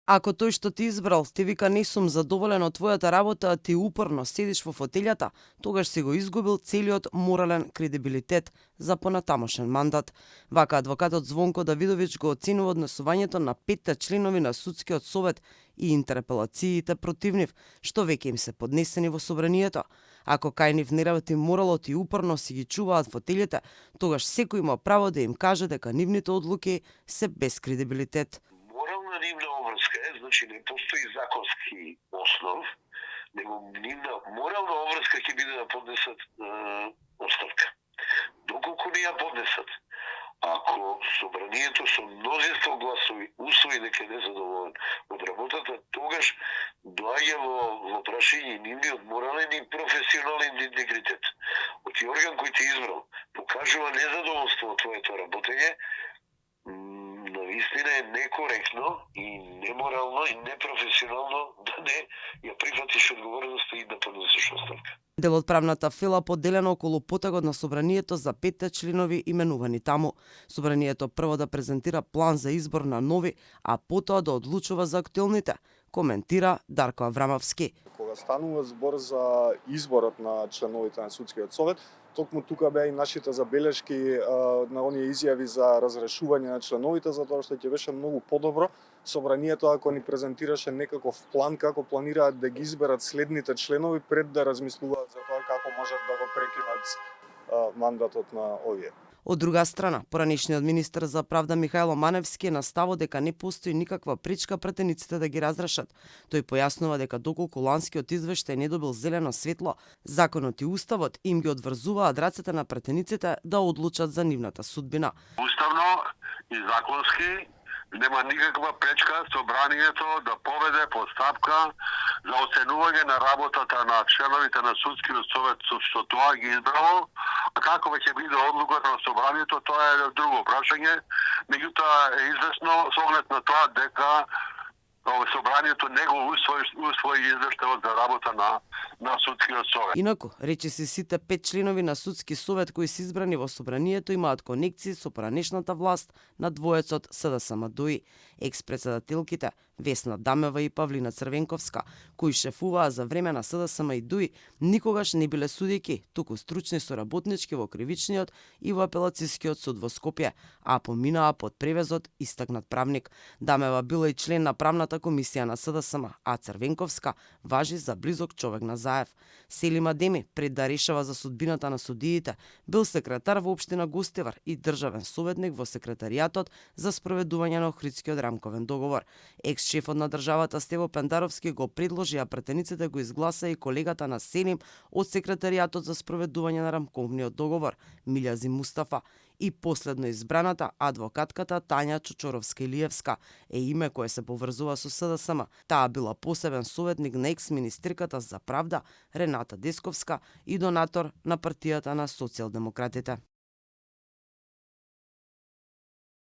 Ако тој што ти избрал ти вика не сум задоволен од твојата работа, а ти упорно седиш во фотелјата, тогаш си го изгубил целиот морален кредибилитет за понатамошен мандат. Вака адвокатот Звонко Давидовиќ го оценува однесувањето на 5 членови на судскиот совет и интерпелациите против нив, што веќе им се поднесени во собранието. Ако кај нив не работи моралот и упорно си ги чуваат фотелите, тогаш секој има право да им каже дека нивните одлуки се без кредибилитет. Морална нивна обврска е, значи не постои законски основ, него нивна морална обврска ќе биде да поднесат оставка. Доколку не ја поднесат, ако собранието со мнозинство гласови усвои дека не задоволен од работата, тогаш доаѓа во прашање нивниот морален и професионален интегритет. Од орган кој те избрал покажува незадоволство од твоето работење, наистина е некоректно и неморално и непрофесионално да не ја прифатиш одговорноста и да поднесеш оставка. Дел од правната фила поделена околу потегот на собранието за 5 членови именувани таму. Собранието прво да презентира план за избор на нови, а потоа да одлучува за актуелните, коментира Дарко Аврамовски. Кога станува збор за изборот на членовите на судскиот совет, токму тука беа и нашите забелешки на оние изјави за разрешување на членовите, затоа што ќе беше многу подобро собранието ако ни презентираше некаков план како планираат да ги изберат следните членови пред да размислуваат за тоа како можат да го прекинат мандатот на овие. Од друга страна, поранешниот министер за правда Михајло Маневски е на ставот дека не постои никаква пречка пратениците да ги разрешат. Тој појаснува дека доколку ланскиот извештај не добил зелено светло, законот и уставот им ги одврзуваат рацете на пратениците да одлучат за нивната судбина. Уставно и законски нема никаква пречка собранието да поведе постапка за оценување на работата на членовите на судскиот совет што тоа ги избрало, а како ќе биде одлуката на собранието, тоа е друго прашање, меѓутоа е известно со оглед на тоа дека собранието не го усвои извештајот за работа на судскиот совет. Инаку, речиси сите 5 членови на судски совет кои се избрани во собранието имаат конекции со поранешната власт на двоецот СДСМ ДОИ, екс-председателките Весна Дамева и Павлина Црвенковска, кои шефуваа за време на СДСМ и ДОИ, никогаш не биле судејки, туку стручни соработнички во кривичниот и во апелацискиот суд во Скопје, а поминаа под превезот истакнат правник. Дамева била и член на правната комисија на СДСМ, а Црвенковска важи за близок човек на Заев. Селим Адеми, пред да решава за судбината на судиите, бил секретар во општина Гостивар и државен советник во секретаријатот за спроведување на Охридскиот рамковен договор. Екс-шефот на државата Стево Пендаровски го предложи, а пратениците го изгласа и колегата на Селим од секретаријатот за спроведување на рамковниот договор, Милјази Мустафа, и последно избраната адвокатката Тања Чочоровска-Илиевска е име кое се поврзува со СДСМ. Таа била посебен советник на екс-министриката за правда Рената Десковска и донатор на партијата на социјалдемократите.